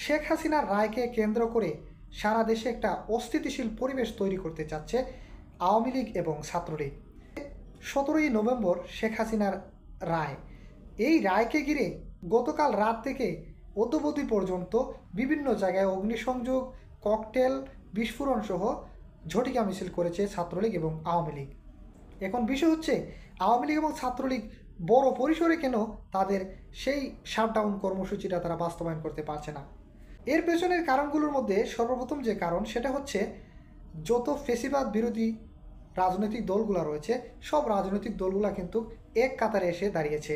শেখ হাসিনার রায়কে কেন্দ্র করে সারা দেশে একটা অস্থিতিশীল পরিবেশ তৈরি করতে চাচ্ছে আওয়ামী লীগ এবং ছাত্রলীগ। 17ই নভেম্বর শেখ হাসিনার রায়। এই রায়কে ঘিরে গতকাল রাত থেকে অদ্যবধি পর্যন্ত বিভিন্ন জায়গায় অগ্নিসংযোগ, ককটেল, বিস্ফোরণ সহ ঝটিকা মিছিল করেছে ছাত্রলীগ এবং আওয়ামী লীগ। এখন বিষয় হচ্ছে আওয়ামী লীগ এবং ছাত্রলীগ বড় পরিসরে কেন তাদের সেই শাটডাউন কর্মসূচিটা তারা বাস্তবায়ন করতে পারছে না। এর পেছনের কারণগুলোর মধ্যে সর্বপ্রথম যে কারণ সেটা হচ্ছে যত ফেসিবাদ বিরোধী রাজনৈতিক দলগুলো রয়েছে সব রাজনৈতিক দলগুলো কিন্তু এক কাতারে এসে দাঁড়িয়েছে।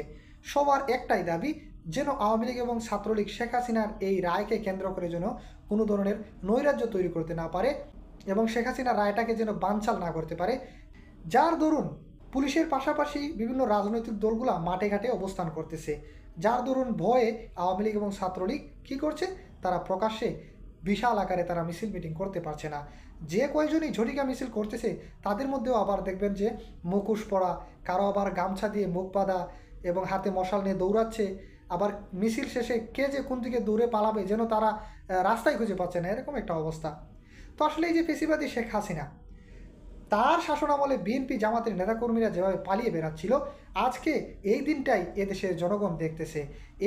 সবার একটাই দাবি যেন আওয়ামী লীগ এবং ছাত্রলীগ শেখ হাসিনার এই রায়কে কেন্দ্র করে যেন কোনো ধরনের নৈরাজ্য তৈরি করতে না পারে এবং শেখ হাসিনার রায়টাকে যেন বানচাল না করতে পারে। যার দরুন পুলিশের পাশাপাশি বিভিন্ন রাজনৈতিক দলগুলো মাঠে ঘাটে অবস্থান করতেছে, যার দরুন ভয়ে আওয়ামী লীগ এবং ছাত্রলীগ কী করছে, তারা প্রকাশ্যে বিশাল আকারে তারা মিছিল মিটিং করতে পারছে না। যে কয়জনই ঝটিকা মিছিল করতেছে তাদের মধ্যেও আবার দেখবেন যে মুখোশ পরা, কারো আবার গামছা দিয়ে মুখ বাঁধা এবং হাতে মশাল নিয়ে দৌড়াচ্ছে। আবার মিছিল শেষে কে যে কোন দিকে দৌড়ে পালাবে যেন তারা রাস্তায় খুঁজে পাচ্ছে না, এরকম একটা অবস্থা। তো আসলে এই যে ফেসিবাদী শেখ হাসিনা, তার শাসনামলে বিএনপি জামাতের নেতাকর্মীরা যেভাবে পালিয়ে বেড়াচ্ছিল, আজকে এই দিনটাই এদেশের জনগণ দেখতেছে।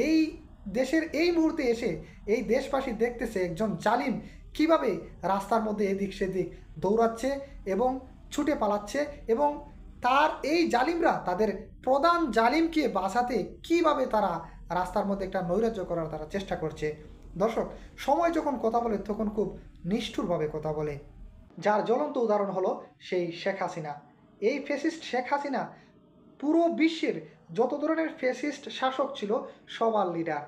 এই দেশের এই মুহূর্তে এসে এই দেশবাসী দেখতেছে একজন জালিম কিভাবে রাস্তার মধ্যে এদিক সেদিক দৌড়াচ্ছে এবং ছুটে পালাচ্ছে এবং তার এই জালিমরা তাদের প্রধান জালিমকে বাঁচাতে কিভাবে তারা রাস্তার মধ্যে একটা নৈরাজ্য করার তারা চেষ্টা করছে। দর্শক, সময় যখন কথা বলে তখন খুব নিষ্ঠুরভাবে কথা বলে, যার জ্বলন্ত উদাহরণ হলো সেই শেখ হাসিনা। এই ফ্যাসিস্ট শেখ হাসিনা পুরো বিশ্বের যত ধরনের ফ্যাসিস্ট শাসক ছিল সবার লিডার।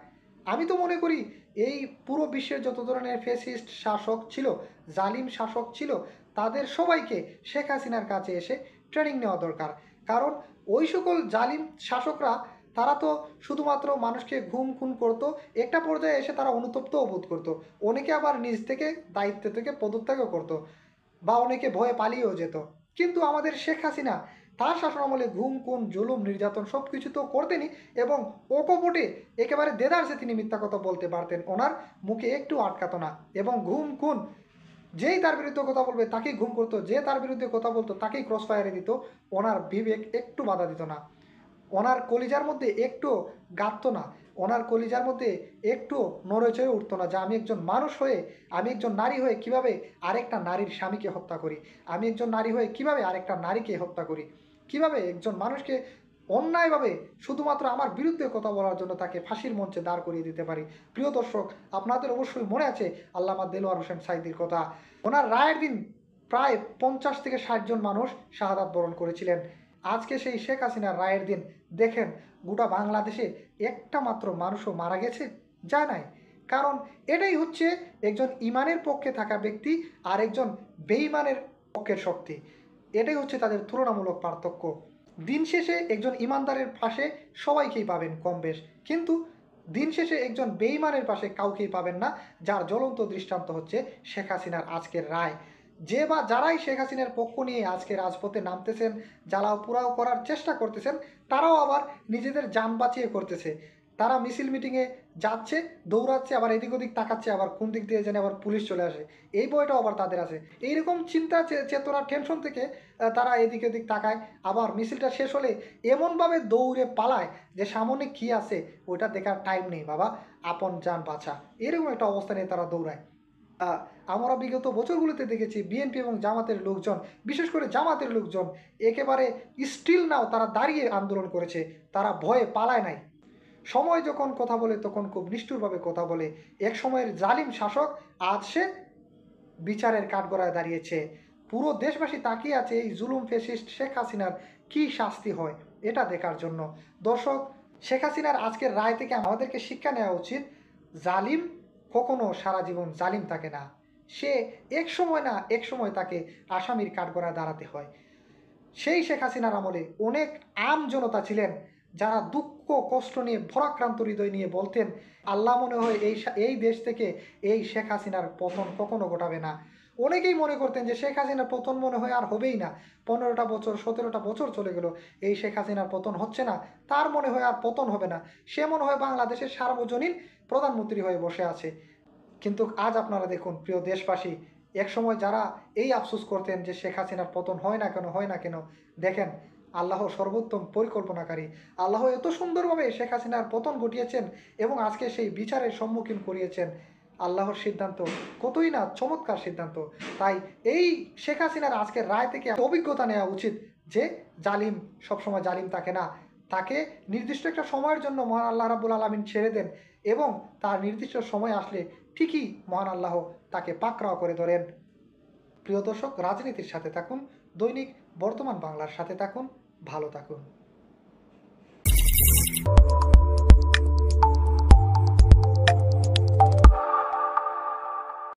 আমি তো মনে করি এই পুরো বিশ্বের যত ধরনের ফ্যাসিস্ট শাসক ছিল, জালিম শাসক ছিল, তাদের সবাইকে শেখ হাসিনার কাছে এসে ট্রেনিং নেওয়া দরকার। কারণ ওই সকল জালিম শাসকরা তারা তো শুধুমাত্র মানুষকে ঘুম খুন করতো, একটা পর্যায়ে এসে তারা অনুতপ্তও বোধ করতো, অনেকে আবার নিজ থেকে দায়িত্ব থেকে পদত্যাগও করতো বা অনেকে ভয়ে পালিয়েও যেত। কিন্তু আমাদের শেখ হাসিনা তার শাসনামলে ঘুম খুন জুলুম নির্যাতন সব কিছু তো করতেনই এবং অকপটে একেবারে দেদারসে তিনি মিথ্যা কথা বলতে পারতেন, ওনার মুখে একটু আটকাতো না এবং ঘুম খুন যেই তার বিরুদ্ধে কথা বলবে তাকেই ঘুম করতো, যে তার বিরুদ্ধে কথা বলতো তাকেই ক্রস ফায়ারে দিত। ওনার বিবেক একটু বাধা দিত না, ওনার কলিজার মধ্যে একটু গাঁথতো না, ওনার কলিজার মধ্যে একটু নড়েচড়ে উঠতো না যে আমি একজন মানুষ হয়ে, আমি একজন নারী হয়ে কিভাবে আরেকটা নারীর স্বামীকে হত্যা করি, আমি একজন নারী হয়ে কিভাবে আরেকটা নারীকে হত্যা করি, কিভাবে একজন মানুষকে অন্যায়ভাবে শুধুমাত্র আমার বিরুদ্ধে কথা বলার জন্য তাকে ফাঁসির মঞ্চে দাঁড় করিয়ে দিতে পারি। প্রিয় দর্শক, আপনাদের অবশ্যই মনে আছে আল্লামা দেলোয়ার হোসেন সাঈদীর কথা। ওনার রায়ের দিন প্রায় 50 থেকে 60 জন মানুষ শাহাদাত বরণ করেছিলেন। আজকে সেই শেখ হাসিনার রায়ের দিন দেখেন গোটা বাংলাদেশে একটা মাত্র মানুষও মারা গেছে, যায় নাই। কারণ এটাই হচ্ছে একজন ইমানের পক্ষে থাকা ব্যক্তি আর একজন বেঈমানের পক্ষের শক্তি, এটাই হচ্ছে তাদের তুলনামূলক পার্থক্য। দিন শেষে একজন ইমানদারের পাশে সবাইকেই পাবেন কম বেশ, কিন্তু দিন শেষে একজন বেঈমানের পাশে কাউকেই পাবেন না, যার জ্বলন্ত দৃষ্টান্ত হচ্ছে শেখ হাসিনার আজকের রায়। যে বা যারাই শেখ হাসিনার পক্ষ নিয়ে আজকে রাজপথে নামতেছেন, জ্বালাও পোড়াও করার চেষ্টা করতেছেন, তারাও আবার নিজেদের যান বাঁচিয়ে করতেছে। তারা মিছিল মিটিংয়ে যাচ্ছে, দৌড়াচ্ছে, আবার এদিক ওদিক তাকাচ্ছে, আবার কোন দিক দিয়ে যেন আবার পুলিশ চলে আসে, এই বইটাও আবার তাদের আছে। এইরকম চিন্তা চেতনা টেনশন থেকে তারা এদিক ওদিক তাকায়, আবার মিছিলটা শেষ হলে এমনভাবে দৌড়ে পালায় যে সামনে কী আছে ওইটা দেখার টাইম নেই, বাবা আপন যান বাঁচা, এরকম একটা অবস্থা নিয়ে তারা দৌড়ায়। আমরা বিগত বছরগুলোতে দেখেছি বিএনপি এবং জামাতের লোকজন, বিশেষ করে জামাতের লোকজন একেবারে স্টিল নাও তারা দাঁড়িয়ে আন্দোলন করেছে, তারা ভয়ে পালায় নাই। সময় যখন কথা বলে তখন খুব নিষ্ঠুরভাবে কথা বলে। এক সময়ের জালিম শাসক আজ সে বিচারের কাঠগড়ায় দাঁড়িয়েছে। পুরো দেশবাসী তাকিয়ে আছে এই জুলুম ফ্যাসিস্ট শেখ হাসিনার কী শাস্তি হয় এটা দেখার জন্য। দর্শক, শেখ হাসিনার আজকের রায় থেকে আমাদেরকে শিক্ষা নেওয়া উচিত, জালিম কখনো সারা জীবন জালিম থাকে না, সে এক সময় না এক সময় তাকে আসামির কাঠগড়ায় দাঁড়াতে হয়। সেই শেখ হাসিনার আমলে অনেক আম জনতা ছিলেন যারা দুঃখ কষ্ট নিয়ে ভরাক্রান্ত হৃদয় নিয়ে বলতেন, আল্লাহ মনে হয় এই দেশ থেকে এই শেখ হাসিনার পতন কখনো ঘটাবে না। অনেকেই মনে করতেন যে শেখ হাসিনার পতন মনে হয় আর হবেই না, 15টা বছর 17টা বছর চলে গেল, এই শেখ হাসিনার পতন হচ্ছে না, তার মনে হয় আর পতন হবে না, সে মনে হয় বাংলাদেশের সার্বজনীন প্রধানমন্ত্রী হয়ে বসে আছে। কিন্তু আজ আপনারা দেখুন প্রিয় দেশবাসী, একসময় যারা এই আফসোস করতেন যে শেখ হাসিনার পতন হয় না কেন, দেখেন আল্লাহ সর্বোত্তম পরিকল্পনাকারী। আল্লাহ এত সুন্দরভাবে শেখ হাসিনার পতন ঘটিয়েছেন এবং আজকে সেই বিচারের সম্মুখীন করিয়েছেন। আল্লাহর সিদ্ধান্ত কতই না চমৎকার সিদ্ধান্ত। তাই এই শেখ হাসিনার আজকের রায় থেকে অভিজ্ঞতা নেওয়া উচিত যে জালিম সবসময় জালিম থাকে না, তাকে নির্দিষ্ট একটা সময়ের জন্য মহান আল্লাহ রাব্বুল আলামিন ছেড়ে দেন এবং তার নির্দিষ্ট সময় আসলে ঠিকই মহান আল্লাহ তাকে পাকড়াও করে ধরেন। প্রিয় দর্শক, রাজনীতির সাথে থাকুন, দৈনিক বর্তমান বাংলার সাথে থাকুন, ভালো থাকুন।